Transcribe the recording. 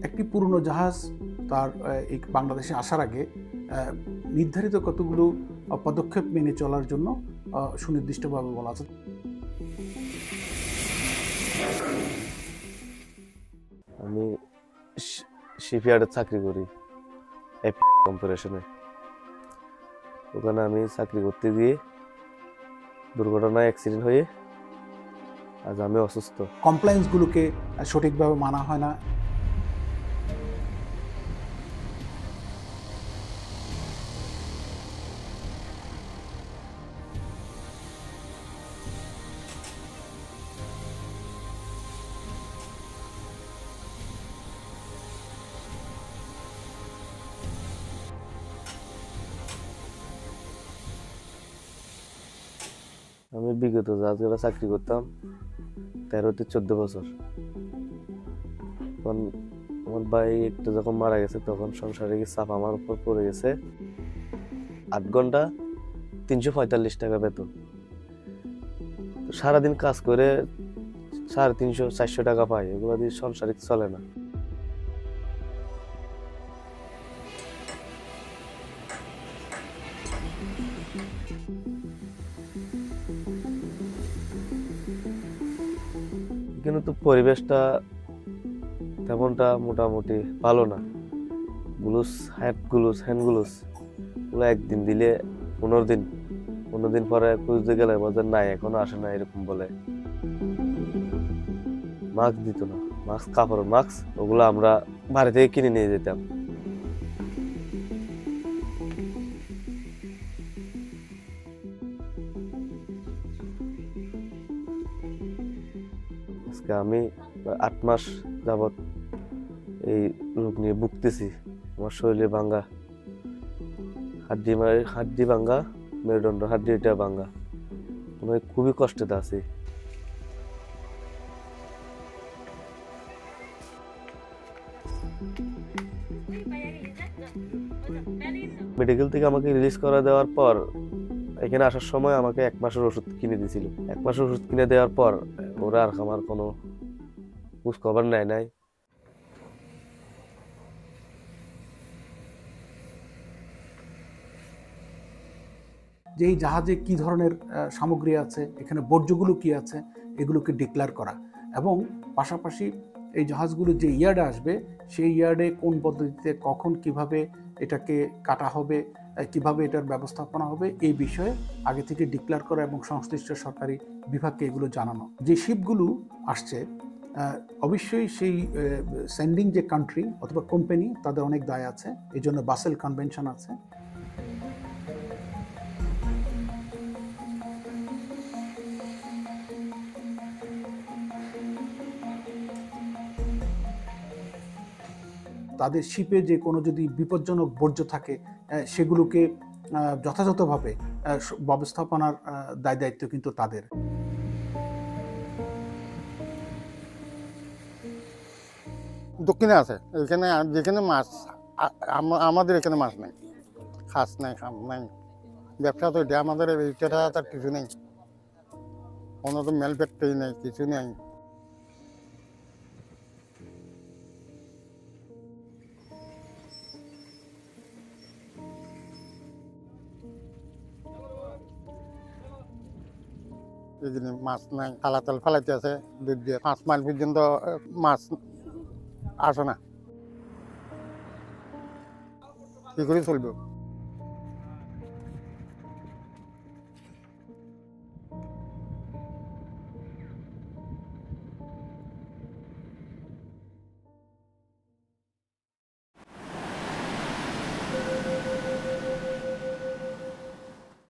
একটি পুরনো জাহাজ তার এই বাংলাদেশে আসার আগে নির্ধারিত কতগুলো পদক্ষেপ মেনে চলার জন্য সুনির্দিষ্টভাবে বলা আছে। আমি শিপইয়ার্ডে চাকরি করি, কর্পোরেশনে। ওখানে আমি চাকরি করতে গিয়ে দুর্ঘটনায় অ্যাক্সিডেন্ট হয়ে আজ আমি অসুস্থ। কমপ্লায়েন্সগুলোকে সঠিকভাবে মানা হয় না। আমি বিগত জাহাজে চাকরি করতাম 13 থেকে 14 বছর। তখন আমার ভাই একটু যখন মারা গেছে তখন সংসারে চাপ আমার উপর পড়ে গেছে। 8 ঘন্টা 345 টাকা বেতন, সারাদিন কাজ করে 350-400 টাকা পাই। এগুলো দিয়ে সংসারে চলে না। কিন্তু পরিবেশটা তেমনটা মোটামুটি ভালো না। গ্লুস হ্যান্ড গ্লুস ওগুলো একদিন দিলে 15 দিন পরে খুঁজতে গেলে বলতে নাই এখনো আসে না, এরকম বলে। মাস্ক দিত না, কাপড় মাস্ক ওগুলো আমরা বাড়ি থেকে কিনে নিয়ে যেতাম। আজকে আমি 8 মাস যাবৎ এই রোগ নিয়ে ভুগতেছি। আমার শরীরে ভাঙ্গা হাড্ডি ভাঙ্গা, মেরুদণ্ড হাড্ডিটা ভাঙ্গা। আমি খুবই কষ্টতে আছি। মেডিকেল থেকে আমাকে রিলিজ করে দেওয়ার পর এখানে আসার সময় আমাকে 1 মাসের ওষুধ কিনে দিয়েছিল। 1 মাসের ওষুধ কিনে দেওয়ার পর ওরা আর আমার কোনো খোঁজ খবর নেয় নাই। যে এই জাহাজে কি ধরনের সামগ্রী আছে, এখানে বর্জ্যগুলো কি আছে, এগুলোকে ডিক্লেয়ার করা, এবং পাশাপাশি এই জাহাজগুলো যে ইয়ার্ডে আসবে সেই ইয়ার্ডে কোন পদ্ধতিতে কখন কিভাবে এটাকে কাটা হবে, কিভাবে এটার ব্যবস্থাপনা হবে, এই বিষয়ে আগে থেকে ডিক্লেয়ার করা এবং সংশ্লিষ্ট সরকারি বিভাগকে এগুলো জানানো। যে শিপগুলো আসছে অবশ্যই সেই সেন্ডিং যে কান্ট্রি অথবা কোম্পানি তাদের অনেক দায় আছে, এই জন্য বাসেল কনভেনশন আছে। তাদের শিপে যে কোনো যদি বিপজ্জনক বর্জ্য থাকে সেগুলোকে যথাযথভাবে ব্যবস্থাপনার দায় দায়িত্ব কিন্তু তাদের। দক্ষিণে আছে, এখানে যেখানে মাছ, আমাদের এখানে মাছ নাই, খাস নাই, খাম নাই, ব্যবসা তো এটা আমাদের এইটা তার কিছু নেই, কোনো তো মেল ফ্যাক্টরি নেই, কিছু নেই। এই জন্য মাছ নাই, খালাতাল ফেলাইতে আছে, 2-5 মাইল পর্যন্ত মাছ আসে না, কি করে চলবে?